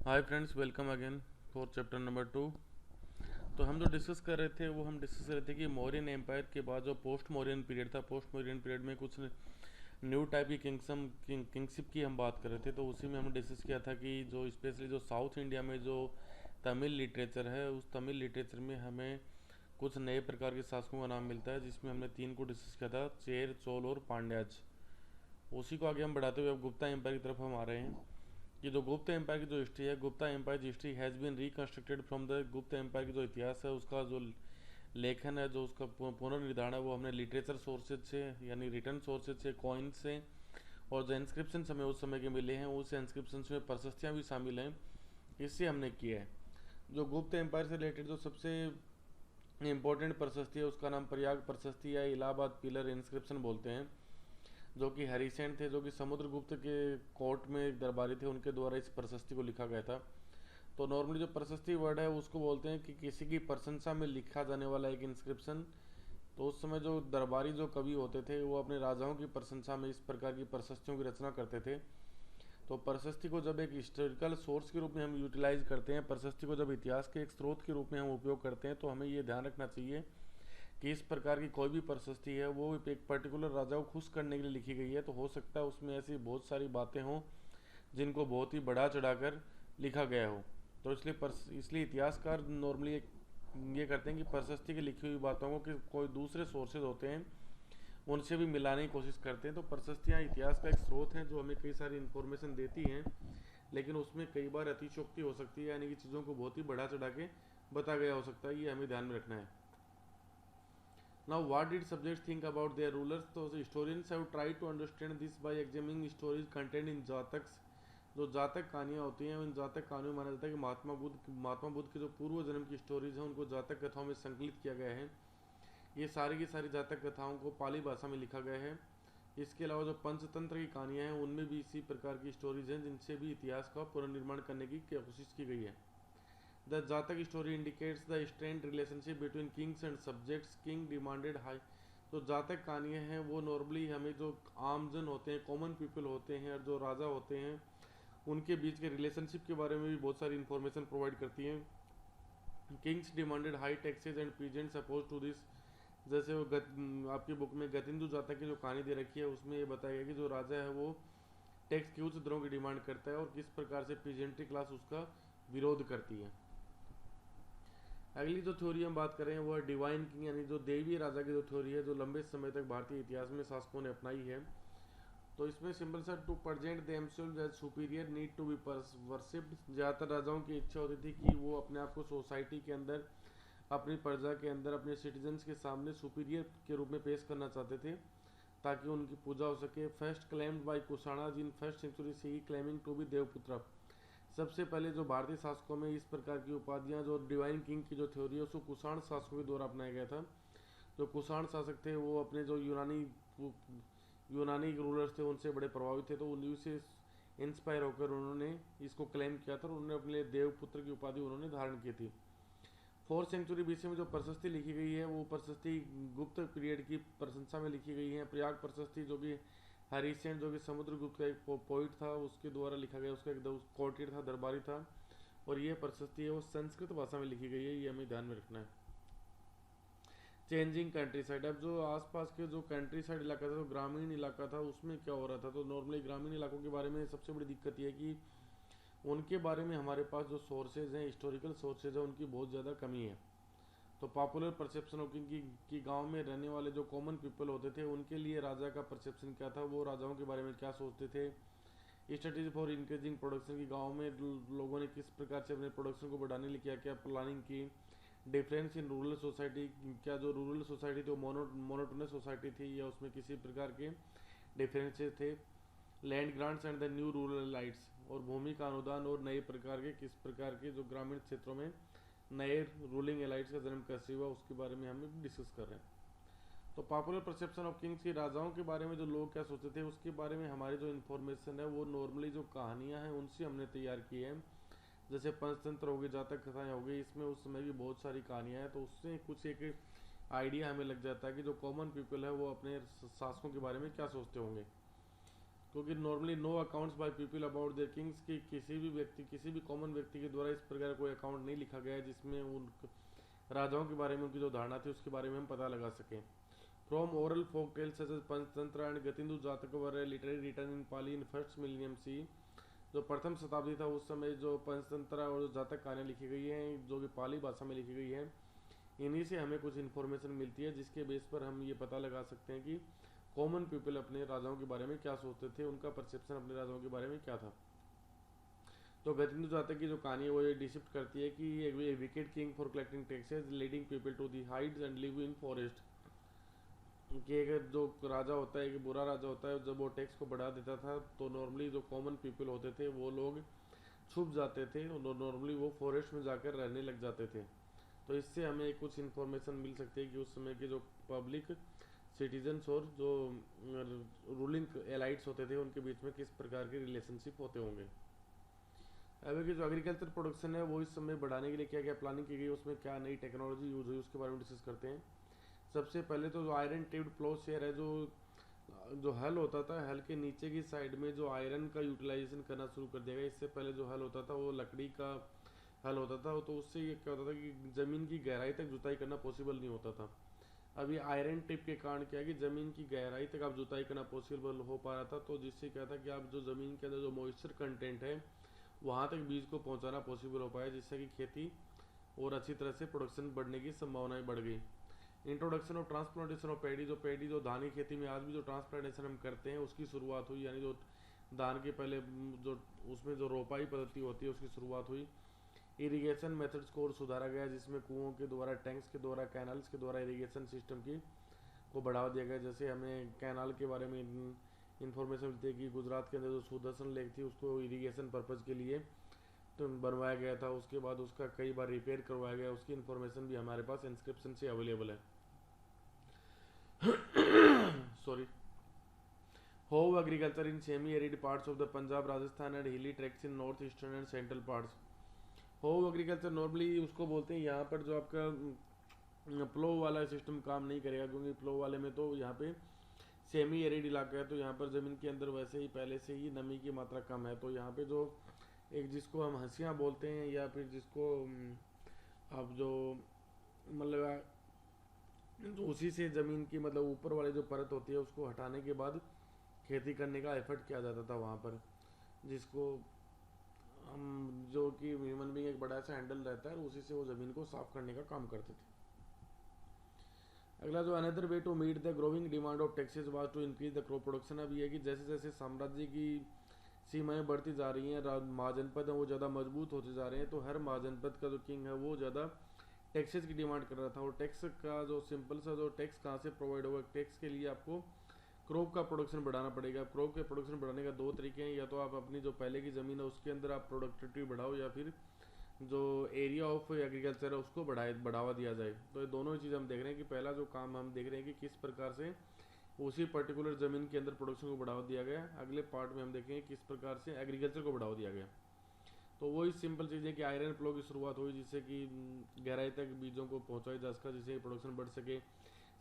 Hi friends, welcome again for chapter number 2। तो हम जो डिस्कस कर रहे थे वो हम डिस्कस कर रहे थे कि मौर्यन एम्पायर के बाद जो पोस्ट मौर्यन पीरियड था, पोस्ट मौर्यन पीरियड में कुछ न्यू टाइप की किंगशिप की हम बात कर रहे थे। तो उसी में हमने डिस्कस किया था कि जो स्पेशली जो साउथ इंडिया में जो तमिल लिटरेचर है, उस तमिल लिटरेचर में हमें कुछ नए प्रकार के शासकों का नाम मिलता है, जिसमें हमने 3 को डिस्कस किया था, चेर, चोल और पांड्याज। उसी को आगे हम बढ़ाते हुए अब गुप्ता एम्पायर की तरफ हम आ रहे हैं कि जो गुप्ता एम्पायर की जो हिस्ट्री है, गुप्ता एम्पायर की history has been reconstructed from the Gupta empire की जो इतिहास है उसका जो लेखन है, जो उसका पुनर्निर्धारण है, वो हमने लिटरेचर सोर्सेज से यानी रिटर्न सोर्सेज से, कॉइन से, और जो इंस्क्रिप्शन हमें उस समय के मिले हैं उस इंस्क्रिप्शन में प्रशस्तियाँ भी शामिल हैं, इससे हमने किया है। जो गुप्त एम्पायर से रिलेटेड जो सबसे इम्पोर्टेंट प्रशस्ति है उसका नाम प्रयाग प्रशस्ति या इलाहाबाद पिलर इंस्क्रिप्शन बोलते हैं, जो कि हरिसेन थे, जो कि समुद्रगुप्त के कोर्ट में एक दरबारी थे, उनके द्वारा इस प्रशस्ति को लिखा गया था। तो नॉर्मली जो प्रशस्ति वर्ड है उसको बोलते हैं कि किसी की प्रशंसा में लिखा जाने वाला एक इंस्क्रिप्शन। तो उस समय जो दरबारी जो कवि होते थे वो अपने राजाओं की प्रशंसा में इस प्रकार की प्रशस्तियों की रचना करते थे। तो प्रशस्ति को जब एक हिस्टोरिकल सोर्स के रूप में हम यूटिलाइज करते हैं, प्रशस्ति को जब इतिहास के एक स्रोत के रूप में हम उपयोग करते हैं, तो हमें ये ध्यान रखना चाहिए कि इस प्रकार की कोई भी प्रशस्ति है वो एक पर्टिकुलर राजा को खुश करने के लिए लिखी गई है। तो हो सकता है उसमें ऐसी बहुत सारी बातें हों जिनको बहुत ही बढ़ा चढ़ाकर लिखा गया हो। तो इसलिए इतिहासकार नॉर्मली ये करते हैं कि प्रशस्ति की लिखी हुई बातों को कि कोई दूसरे सोर्सेज होते हैं उनसे भी मिलाने की कोशिश करते हैं। तो प्रशस्तियाँ इतिहास का एक स्रोत है जो हमें कई सारी इन्फॉर्मेशन देती हैं, लेकिन उसमें कई बार अतिशयोक्ति हो सकती है, यानी कि चीज़ों को बहुत ही बढ़ा चढ़ा के बता गया हो सकता है। ये हमें ध्यान में रखना है। Now, what did subjects think about their rulers? तो historians have tried to understand this by examining stories contained in जातक्स। जो जातक कहानियाँ होती हैं, उन जातक कहानियों में माना जाता है कि महात्मा बुद्ध के जो पूर्व जन्म की स्टोरीज हैं उनको जातक कथाओं में संकलित किया गया है। ये सारी की सारी जातक कथाओं को पाली भाषा में लिखा गया है। इसके अलावा जो पंचतंत्र की कहानियाँ हैं उनमें भी इसी प्रकार की स्टोरीज हैं जिनसे भी इतिहास का पुनर्निर्माण करने की कोशिश की गई है। The Jatak story indicates the strained relationship between kings and subjects. King demanded high। तो जातक कहानियाँ हैं वो नॉर्मली हमें जो आमजन होते हैं, कॉमन पीपल होते हैं, और जो राजा होते हैं उनके बीच के रिलेशनशिप के बारे में भी बहुत सारी इन्फॉर्मेशन प्रोवाइड करती हैं। Kings demanded high taxes and peasants oppose to this. जैसे वो आपकी बुक में गतिंदु जातक की जो कहानी दे रखी है उसमें ये बताया गया कि जो राजा है वो टैक्स की उच्च दरों की डिमांड करता है और किस प्रकार से पीजेंट्री क्लास उसका विरोध करती है। अगली जो थ्योरी हम बात कर रहे हैं वो है डिवाइन किंग, यानी जो देवी राजा की जो थ्योरी है, जो लंबे समय तक भारतीय इतिहास में शासकों ने अपनाई है। तो इसमें सिंपल सा to present themselves as superior need to be worshipped. ज़्यादातर राजाओं की इच्छा होती थी कि वो अपने आप को सोसाइटी के अंदर, अपनी प्रजा के अंदर, अपने सिटीजन्स के सामने सुपीरियर के रूप में पेश करना चाहते थे ताकि उनकी पूजा हो सके। First claimed by Kushana in first century से ही क्लेमिंग टू बी देवपुत्र। सबसे पहले जो भारतीय शासकों में इस प्रकार की उपाधियां, जो डिवाइन किंग की जो थ्योरी है उसको कुषाण शासकों के द्वारा अपनाया गया था। जो कुषाण शासक थे वो अपने जो यूनानी रूलर्स थे उनसे बड़े प्रभावित थे, तो उन्हीं से इंस्पायर होकर उन्होंने इसको क्लेम किया था और उन्होंने अपने लिए देवपुत्र की उपाधि उन्होंने धारण की थी। 4th सेंचुरी BC में जो प्रशस्ति लिखी गई है वो प्रशस्ति गुप्त पीरियड की प्रशंसा में लिखी गई है। प्रयाग प्रशस्ति जो कि हरिसेन, जो कि समुद्रगुप्त का एक पोइट था, उसके द्वारा लिखा गया, उसका एक कोर्टियर था, दरबारी था, और ये प्रशस्ति है वो संस्कृत भाषा में लिखी गई है। ये हमें ध्यान में रखना है। चेंजिंग कंट्री साइड, अब जो आसपास के जो कंट्री साइड इलाका था, जो ग्रामीण इलाका था, उसमें क्या हो रहा था। तो नॉर्मली ग्रामीण इलाकों के बारे में सबसे बड़ी दिक्कत ये है कि उनके बारे में हमारे पास जो सोर्सेज हैं, हिस्टोरिकल सोर्सेज हैं, उनकी बहुत ज़्यादा कमी है। तो पॉपुलर परसेप्शन ऑफ कि गांव में रहने वाले जो कॉमन पीपल होते थे उनके लिए राजा का परसेप्शन क्या था, वो राजाओं के बारे में क्या सोचते थे। स्ट्रेटेजी फॉर इंक्रीजिंग प्रोडक्शन की गांव में लोगों ने किस प्रकार से अपने प्रोडक्शन को बढ़ाने के लिए क्या क्या प्लानिंग की। डिफरेंस इन रूरल सोसाइटी, क्या जो रूरल सोसाइटी थी वो मोनोटोनस सोसाइटी थी या उसमें किसी प्रकार के डिफरेंसेस थे। Land grants and the new rural lights, और भूमि का अनुदान और नए प्रकार के किस प्रकार के जो ग्रामीण क्षेत्रों में नए रूलिंग एलाइट्स का जन्म कैसे हुआ उसके बारे में हम डिस्कस कर रहे हैं। तो पॉपुलर परसेप्शन ऑफ किंग्स की राजाओं के बारे में जो लोग क्या सोचते थे उसके बारे में हमारी जो इन्फॉर्मेशन है वो नॉर्मली जो कहानियाँ हैं उनसे हमने तैयार की है। जैसे पंचतंत्र हो गई, जातक कथाएं हो गई, इसमें उस समय भी बहुत सारी कहानियाँ हैं, तो उससे कुछ एक आइडिया हमें लग जाता है कि जो कॉमन पीपल है वो अपने शासकों के बारे में क्या सोचते होंगे। क्योंकि normally no accounts by people about their kings, कि किसी भी व्यक्ति, किसी भी कॉमन व्यक्ति के द्वारा इस प्रकार कोई अकाउंट नहीं लिखा गया है जिसमें उन राजाओं के बारे में उनकी जो धारणा थी उसके बारे में हम पता लगा सकें। From oral folk tales such as Panchatantra and गतिंदु Jataka were literary return in Pali in first millennium C, जो प्रथम शताब्दी था उस समय जो पंचतंत्र और जातक कहानियाँ लिखी गई हैं जो कि पाली भाषा में लिखी गई है, इन्हीं से हमें कुछ इन्फॉर्मेशन मिलती है जिसके बेस पर हम ये पता लगा सकते हैं कि कॉमन पीपल अपने राजाओं के बारे में क्या सोचते थे, उनका परसेप्शन अपने राजाओं के बारे में क्या था। तो गतिंदु जातक की जो कहानी है वो ये डिस्क्रिप्ट करती है कि एक wicked king for collecting taxes leading people to the hides and live in forest, कि एक जो राजा होता है, एक बुरा राजा होता है, जब वो टैक्स को बढ़ा देता था तो नॉर्मली जो कॉमन पीपल होते थे वो लोग छुप जाते थे और नॉर्मली वो फॉरेस्ट में जाकर रहने लग जाते थे। तो इससे हमें कुछ इन्फॉर्मेशन मिल सकती है कि उस समय के जो पब्लिक सिटीजन्स और जो रूलिंग एलाइट्स होते थे उनके बीच में किस प्रकार के रिलेशनशिप होते होंगे। अब की जो एग्रीकल्चर प्रोडक्शन है वो इस समय बढ़ाने के लिए क्या क्या प्लानिंग की गई, उसमें क्या नई टेक्नोलॉजी यूज हुई, उसके बारे में डिस्कस करते हैं। सबसे पहले तो जो आयरन टिप्ड प्लो शेयर है, जो हल होता था, हल के नीचे की साइड में जो आयरन का यूटिलाइजेशन करना शुरू कर दिया गया। इससे पहले जो हल होता था वो लकड़ी का हल होता था, तो उससे ये क्या होता था कि ज़मीन की गहराई तक जुताई करना पॉसिबल नहीं होता था। अब ये आयरन टिप के कारण क्या है कि ज़मीन की गहराई तक आप जुताई करना पॉसिबल हो पा रहा था, तो जिससे क्या था कि आप जो ज़मीन के अंदर जो मॉइस्चर कंटेंट है वहाँ तक बीज को पहुँचाना पॉसिबल हो पाया, जिससे कि खेती और अच्छी तरह से प्रोडक्शन बढ़ने की संभावनाएं बढ़ गई। Introduction of transplantation of paddy, जो धान की खेती में आज भी जो ट्रांसप्लांटेशन हम करते हैं उसकी शुरुआत हुई, यानी जो धान के पहले जो उसमें जो रोपाई पद्धति होती है उसकी शुरुआत हुई। इरिगेशन मेथड्स को और सुधारा गया, जिसमें कुओं के द्वारा, टैंक्स के द्वारा, कैनाल्स के द्वारा इरिगेशन सिस्टम की को बढ़ावा दिया गया। जैसे हमें कैनाल के बारे में इंफॉर्मेशन मिलती है कि गुजरात के अंदर जो सुदर्शन लेक थी उसको इरिगेशन पर्पज़ के लिए तो बनवाया गया था, उसके बाद उसका कई बार रिपेयर करवाया गया, उसकी इन्फॉर्मेशन भी हमारे पास इंस्क्रिप्शन से अवेलेबल है। Sorry. Hoe agriculture in semi arid parts of the Punjab, Rajasthan and hilly tracts in north eastern and central parts. Hoe agriculture normally उसको बोलते हैं, यहाँ पर जो आपका प्लो वाला सिस्टम काम नहीं करेगा, क्योंकि प्लो वाले में तो यहाँ पे सेमी एरिड इलाका है, तो यहाँ पर ज़मीन के अंदर वैसे ही पहले से ही नमी की मात्रा कम है, तो यहाँ पे जो एक जिसको हम हंसियाँ बोलते हैं या फिर जिसको अब जो मतलब उसी से ज़मीन की मतलब ऊपर वाली जो परत होती है उसको हटाने के बाद खेती करने का एफर्ट किया जाता था वहाँ पर, जिसको हम जो कि ह्यूमन बीइंग एक बड़ा सा हैंडल रहता है, उसी से वो ज़मीन को साफ करने का काम करते थे। अगला जो another way to meet the growing demand of taxes was to increase the crop production. अब ये कि जैसे जैसे साम्राज्य की सीमाएं बढ़ती जा रही हैं, महाजनपद हैं वो ज़्यादा मजबूत होते जा रहे हैं, तो हर महाजनपद का जो किंग है वो ज़्यादा टैक्सेस की डिमांड कर रहा था। और टैक्स का जो सिंपल सा जो टैक्स कहाँ से प्रोवाइड होगा, टैक्स के लिए आपको क्रॉप का प्रोडक्शन बढ़ाना पड़ेगा। क्रॉप के प्रोडक्शन बढ़ाने का दो तरीके हैं, या तो आप अपनी जो पहले की ज़मीन है उसके अंदर आप प्रोडक्टिविटी बढ़ाओ, या फिर जो एरिया ऑफ एग्रीकल्चर है उसको बढ़ावा दिया जाए। तो ये दोनों ही चीज़ हम देख रहे हैं कि पहला जो काम हम देख रहे हैं कि किस प्रकार से उसी पर्टिकुलर ज़मीन के अंदर प्रोडक्शन को बढ़ावा दिया गया। अगले पार्ट में हम देखेंगे किस प्रकार से एग्रीकल्चर को बढ़ावा दिया गया। तो वही सिंपल चीज़ है कि आयरन प्लो की शुरुआत हुई, जिससे कि गहराई तक बीजों को पहुंचाया जा सका, जिससे प्रोडक्शन बढ़ सके।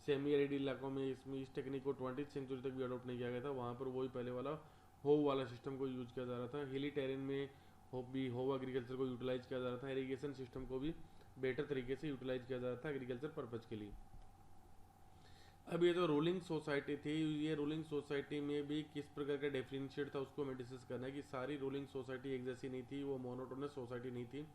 सेमी एरिड इलाकों में इस टेक्निक को 20वीं सेंचुरी तक भी अडोप्ट नहीं किया गया था, वहाँ पर वही पहले वाला होव वाला सिस्टम को यूज किया जा रहा था। हिली टेरेन में होव एग्रीकल्चर को यूटिलाइज किया जा रहा था, इरीगेशन सिस्टम को भी बेटर तरीके से यूटिलाइज किया जा रहा था एग्रीकल्चर पर्पज़ के लिए। अब ये जो रूलिंग सोसाइटी थी, ये रूलिंग सोसाइटी में भी किस प्रकार का डिफरेंशिएट था उसको हमें डिस्कस करना है कि सारी रूलिंग सोसाइटी एक जैसी नहीं थी, वो मोनोटोनस सोसाइटी नहीं थी।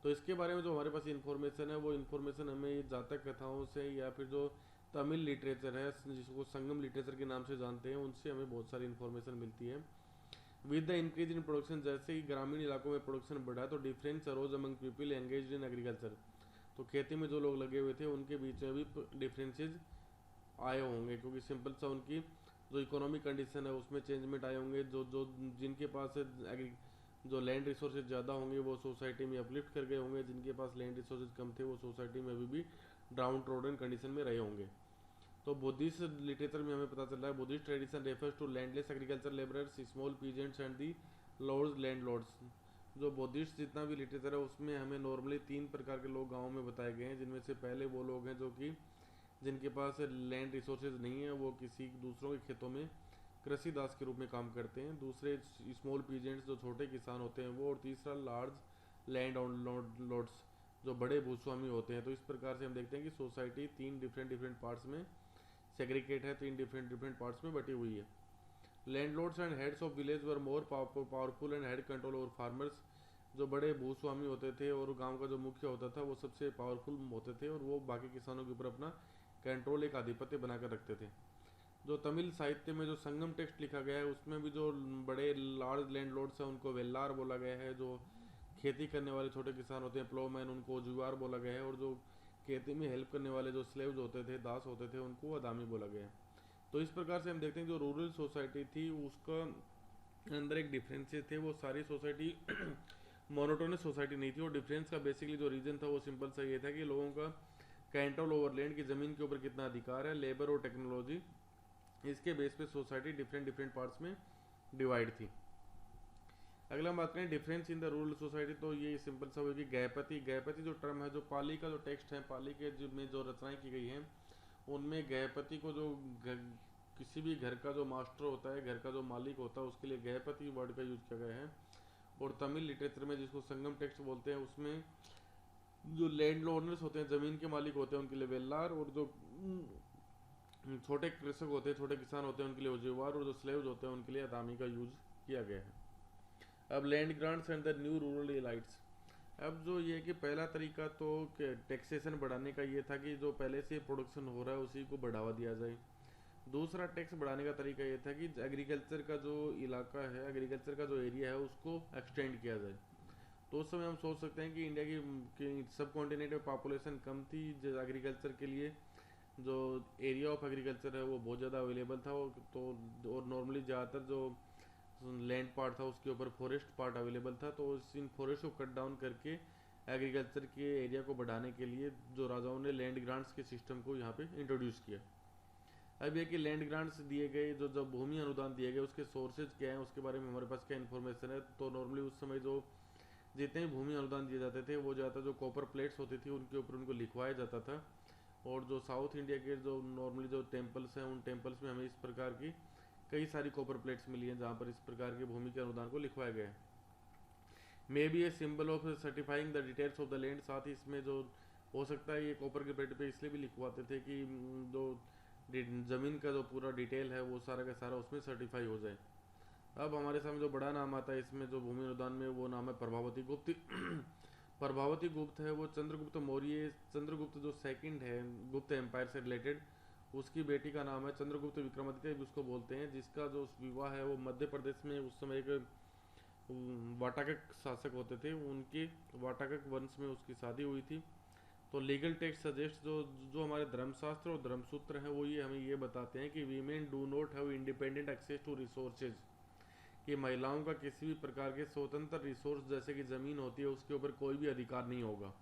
तो इसके बारे में जो हमारे पास इन्फॉर्मेशन है वो इन्फॉर्मेशन हमें जातक कथाओं से या फिर जो तमिल लिटरेचर है जिसको संगम लिटरेचर के नाम से जानते हैं उनसे हमें बहुत सारी इन्फॉर्मेशन मिलती है। With the increase in production, जैसे ही ग्रामीण इलाकों में प्रोडक्शन बढ़ा तो difference arose among people engaged in agriculture, तो खेती में जो लोग लगे हुए थे उनके बीच में भी डिफरेंसेज आए होंगे, क्योंकि सिंपल सा उनकी जो इकोनॉमिक कंडीशन है उसमें चेंजमेंट आए होंगे। जो जिनके पास जो लैंड रिसोर्सेज ज़्यादा होंगे वो सोसाइटी में अपलिफ्ट कर गए होंगे, जिनके पास लैंड रिसोर्सेज कम थे वो सोसाइटी में अभी भी डाउन ट्रोडन कंडीशन में रहे होंगे। तो बुद्धिस्ट लिटरेचर में हमें पता चल रहा है Buddhist tradition refers to landless agriculture labourers, small peasants and the lords landlords. जो बुद्धिस्ट जितना भी लिटरेचर है उसमें हमें नॉर्मली 3 प्रकार के लोग गाँव में बताए गए हैं, जिनमें से पहले वो लोग हैं जो कि जिनके पास लैंड रिसोर्सेज नहीं है, वो किसी दूसरों के खेतों में कृषि दास के रूप में काम करते हैं। दूसरे स्मॉल पीजेंट्स जो छोटे किसान होते हैं वो, और तीसरा लार्ज लैंड लॉर्ड्स जो बड़े भूस्वामी होते हैं। तो इस प्रकार से हम देखते हैं कि सोसाइटी तीन डिफरेंट पार्ट्स में सेग्रीगेट है, तीन डिफरेंट पार्ट्स में बटी हुई है। Landlords and heads of village were more powerful and had control over farmers. जो बड़े भूस्वामी होते थे और गांव का जो मुख्य होता था वो सबसे पावरफुल होते थे और वो बाकी किसानों के ऊपर अपना कंट्रोल, एक आधिपत्य बनाकर रखते थे। जो तमिल साहित्य में जो संगम टेक्स्ट लिखा गया है उसमें भी जो बड़े लार्ज लैंडलॉर्ड्स हैं उनको वेल्लार बोला गया है। जो खेती करने वाले छोटे किसान होते हैं प्लोमैन, उनको जुआर बोला गया है। और जो खेती में हेल्प करने वाले जो स्लेव्स होते थे, दास होते थे, उनको अदामी बोला गया है। तो इस प्रकार से हम देखते हैं जो रूरल सोसाइटी थी उसका अंदर एक डिफरेंसेस थे। वो सारी सोसाइटी मोनोटोनस सोसाइटी नहीं थी। और डिफरेंस का बेसिकली जो रीजन था वो सिंपल सा ये था कि लोगों का कंट्रोल ओवर लैंड की ज़मीन के ऊपर कितना अधिकार है, लेबर और टेक्नोलॉजी, इसके बेस पे सोसाइटी डिफरेंट पार्ट्स में डिवाइड थी। अगला हम बात करें difference in the rural society. तो ये सिंपल सा होगी गैपति जो टर्म है, जो पाली का जो टेक्स्ट है, पाली के में जो रचनाएं की गई हैं उनमें गैपति को जो किसी भी घर का जो मास्टर होता है, घर का जो मालिक होता है, उसके लिए गैपति वर्ड का यूज किया गया है। और तमिल लिटरेचर में जिसको संगम टेक्स्ट बोलते हैं उसमें जो लैंड ओनर्स होते हैं, ज़मीन के मालिक होते हैं, उनके लिए वेल्लार, और जो छोटे कृषक होते हैं, छोटे किसान होते हैं, उनके लिए उजीवार, और जो स्लेव्स होते हैं उनके लिए अदामी का यूज किया गया है। अब land grants and the new rural elites. अब जो ये कि पहला तरीका तो टैक्सेशन बढ़ाने का ये था कि जो पहले से प्रोडक्शन हो रहा है उसी को बढ़ावा दिया जाए। दूसरा टैक्स बढ़ाने का तरीका ये था कि एग्रीकल्चर का जो इलाका है, एग्रीकल्चर का जो एरिया है उसको एक्सटेंड किया जाए। तो उस समय हम सोच सकते हैं कि इंडिया की सब कॉन्टिनेंट में पॉपुलेशन कम थी, जो एग्रीकल्चर के लिए जो एरिया ऑफ एग्रीकल्चर है वो बहुत ज़्यादा अवेलेबल था। और नॉर्मली ज़्यादातर जो लैंड पार्ट था उसके ऊपर फॉरेस्ट पार्ट अवेलेबल था। तो इन फॉरेस्ट को कट डाउन करके एग्रीकल्चर के एरिया को बढ़ाने के लिए जो राजाओं ने लैंड ग्रांट्स के सिस्टम को यहाँ पे इंट्रोड्यूस किया। अब ये कि लैंड ग्रांट्स दिए गए, जो जब भूमि अनुदान दिए गए उसके सोर्सेज क्या हैं, उसके बारे में हमारे पास क्या इन्फॉर्मेशन है। तो नॉर्मली उस समय जो जितने भी भूमि अनुदान दिए जाते थे वो ज़्यादा जो कॉपर प्लेट्स होती थी उनके ऊपर उनको लिखवाया जाता था। और जो साउथ इंडिया के जो नॉर्मली जो टेम्पल्स हैं उन टेम्पल्स में हमें इस प्रकार की कई सारी कॉपर प्लेट्स मिली हैं जहाँ पर इस प्रकार के भूमि के अनुदान को लिखवाया गया है। May be a symbol of certifying the details of the land. साथ ही इसमें जो हो सकता है ये कॉपर के प्लेट पे इसलिए भी लिखवाते थे कि जो ज़मीन का जो पूरा डिटेल है वो सारा का सारा उसमें सर्टिफाई हो जाए। अब हमारे सामने जो बड़ा नाम आता है इसमें जो भूमि अनुदान में, वो नाम है प्रभावती गुप्त। प्रभावती गुप्त है वो चंद्रगुप्त मौर्य, चंद्रगुप्त जो सेकंड है गुप्त एम्पायर से रिलेटेड, उसकी बेटी का नाम है चंद्रगुप्त विक्रमादित्य भी उसको बोलते हैं, जिसका जो विवाह है वो मध्य प्रदेश में उस समय एक वाटाकक शासक होते थे, उनके वाटाकक वंश में उसकी शादी हुई थी। तो लीगल टेक्स्ट सजेस्ट जो हमारे धर्मशास्त्र और धर्मसूत्र हैं वो ये हमें ये बताते हैं कि women do not have independent access to resources, कि महिलाओं का किसी भी प्रकार के स्वतंत्र रिसोर्स जैसे कि ज़मीन होती है उसके ऊपर कोई भी अधिकार नहीं होगा।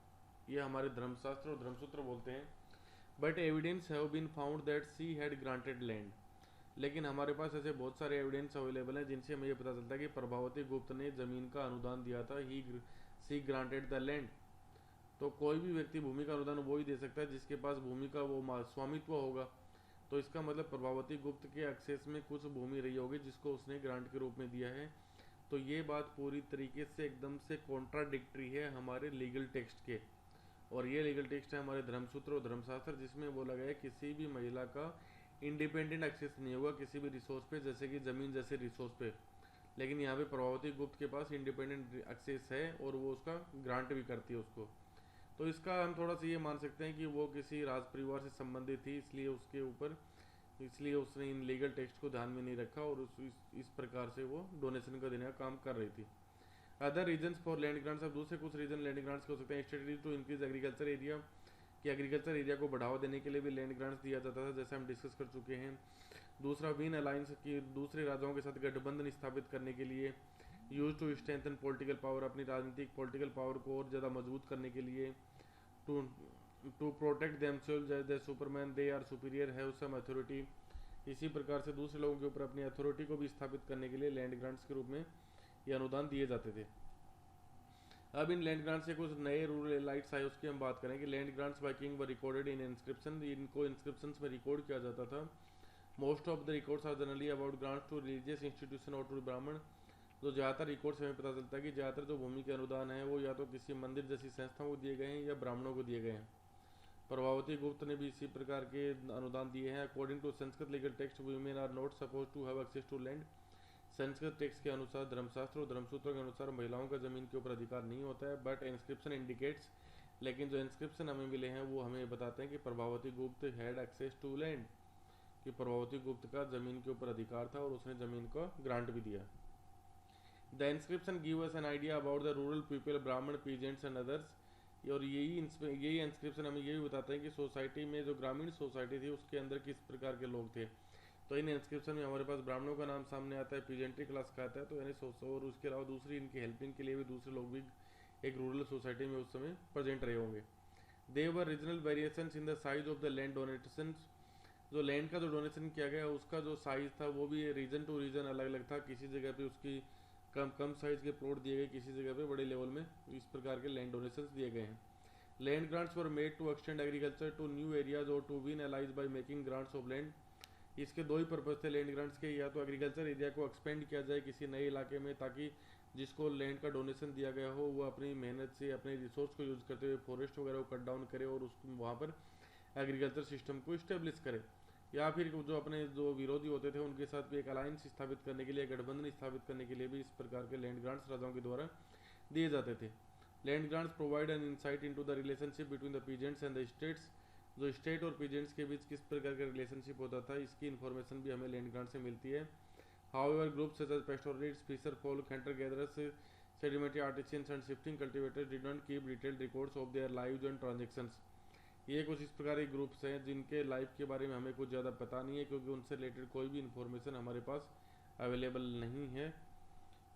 ये हमारे धर्मशास्त्र और धर्मसूत्र बोलते हैं। But evidence have been found that she had granted land. लेकिन हमारे पास ऐसे बहुत सारे एविडेंस अवेलेबल हैं जिनसे हमें ये पता चलता है कि प्रभावती गुप्त ने ज़मीन का अनुदान दिया था। ही सी ग्रांटेड द लैंड। तो कोई भी व्यक्ति भूमि का अनुदान वो ही दे सकता है जिसके पास भूमि का वो स्वामित्व होगा। तो इसका मतलब प्रभावती गुप्त के एक्सेस में कुछ भूमि रही होगी जिसको उसने ग्रांट के रूप में दिया है। तो ये बात पूरी तरीके से एकदम से कॉन्ट्राडिक्टरी है हमारे लीगल टेक्स्ट के। और ये लीगल टेक्स्ट है हमारे धर्मसूत्र और धर्मशास्त्र, जिसमें बोला गया है किसी भी महिला का इंडिपेंडेंट एक्सेस नहीं होगा किसी भी रिसोर्स पे, जैसे कि ज़मीन जैसे रिसोर्स पे। लेकिन यहाँ पे प्रभावती गुप्त के पास इंडिपेंडेंट एक्सेस है और वो उसका ग्रांट भी करती है उसको। तो इसका हम थोड़ा सा ये मान सकते हैं कि वो किसी राज परिवार से संबंधित थी, इसलिए उसने इन लीगल टेक्स्ट को ध्यान में नहीं रखा और इस प्रकार से वो डोनेशन का देने का काम कर रही थी। Other reasons for land grants. अब दूसरे कुछ रीजन लैंड ग्रांट्स के हो सकते हैं। Strategy to increase agriculture area, कि एग्रीकल्चर एरिया को बढ़ावा देने के लिए भी लैंड ग्रांट्स दिया जाता था, जैसे हम डिस्कस कर चुके हैं। दूसरा विन अलायंस, की दूसरे राजाओं के साथ गठबंधन स्थापित करने के लिए। Use to strengthen political power, अपनी राजनीतिक पॉलिटिकल पावर को और ज़्यादा मजबूत करने के लिए। To protect themselves as the superman they are superior have some authority. इसी प्रकार से दूसरे लोगों के ऊपर अपनी अथॉरिटी को भी स्थापित करने के लिए लैंड ग्रांट्स के रूप में ये अनुदान दिए जाते थे। अब इन लैंड ग्रांट्स से कुछ नए रूरल एलाइट्स आए, उसकी हम बात करें कि land grants by king were recorded in inscription. इनको इंस्क्रिप्शंस में रिकॉर्ड किया जाता था। Most of the records are generally about grants to religious institution और टू ब्राह्मण। तो ज़्यादातर रिकॉर्ड्स हमें पता चलता है कि ज़्यादातर जो भूमि के अनुदान है वो या तो किसी मंदिर जैसी संस्थाओं को दिए गए हैं या ब्राह्मणों को दिए गए हैं। प्रभावती गुप्त ने भी इसी प्रकार के अनुदान दिए हैं। According to Sanskrit legal text women are not suppose to have access to land. Sanskrit text के अनुसार, धर्मशास्त्र और धर्मसूत्रों के अनुसार महिलाओं का जमीन के ऊपर अधिकार नहीं होता है। बट इंस्क्रिप्शन इंडिकेट्स, लेकिन जो इंस्क्रिप्शन हमें मिले हैं वो हमें बताते हैं कि प्रभावती गुप्त हैड एक्सेस टू लैंड, कि प्रभावती गुप्त का जमीन के ऊपर अधिकार था और उसने जमीन को ग्रांट भी दिया। The inscription give us an idea about the rural people, ब्राह्मण, पीजेंट्स एंड अदर्स। और यही इंस्क्रिप्शन हमें ये भी बताते हैं कि सोसाइटी में जो ग्रामीण सोसाइटी थी उसके अंदर किस प्रकार के लोग थे। तो इन इंस्क्रिप्शन में हमारे पास ब्राह्मणों का नाम सामने आता है, पीजेंट्री क्लास का आता है, तो यानी और उसके अलावा दूसरी इनकी हेल्पिंग के लिए भी दूसरे लोग भी एक रूरल सोसाइटी में उस समय प्रेजेंट रहे होंगे। There were regional variations in the size of the land donation. जो लैंड का जो डोनेशन किया गया उसका जो साइज था वो भी रीजन टू रीजन अलग अलग था। किसी जगह पे उसकी कम साइज के प्लॉट दिए गए, किसी जगह पे बड़े लेवल में इस प्रकार के लैंड डोनेशंस दिए गए हैं। Land grants were made to extend agriculture to new areas और to win allies by making grants of land. इसके दो ही पर्पज थे लैंड ग्रांट्स के, या तो एग्रीकल्चर एरिया को एक्सपेंड किया जाए किसी नए इलाके में ताकि जिसको लैंड का डोनेशन दिया गया हो वो अपनी मेहनत से अपने रिसोर्स को यूज़ करते हुए फॉरेस्ट वगैरह को कट डाउन करे और उसको वहाँ पर एग्रीकल्चर सिस्टम को इस्टेब्लिश करे। या फिर जो अपने जो विरोधी होते थे उनके साथ भी एक अलायंस स्थापित करने के लिए, गठबंधन स्थापित करने के लिए भी इस प्रकार के लैंड ग्रांट्स राजाओं के द्वारा दिए जाते थे। Land grants provide an insight into the relationship between the peasants and the states. जो स्टेट और पीजेंट्स के बीच किस प्रकार का रिलेशनशिप होता था इसकी इन्फॉर्मेशन भी हमें लैंड ग्रांट से मिलती है। However groups such as pastoralists, fisher folk, hunter gatherers, sedimentary artisans and shifting cultivators did not keep detailed records of their lives and transactions। ये कुछ इस प्रकार के ग्रुप्स हैं जिनके लाइफ के बारे में हमें कुछ ज़्यादा पता नहीं है क्योंकि उनसे रिलेटेड कोई भी इन्फॉर्मेशन हमारे पास अवेलेबल नहीं है।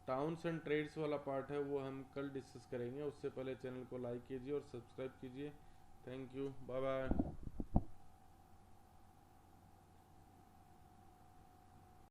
टाउन्स एंड ट्रेड्स वाला पार्ट है वो हम कल डिस्कस करेंगे। उससे पहले चैनल को लाइक कीजिए और सब्सक्राइब कीजिए। Thank you, bye bye.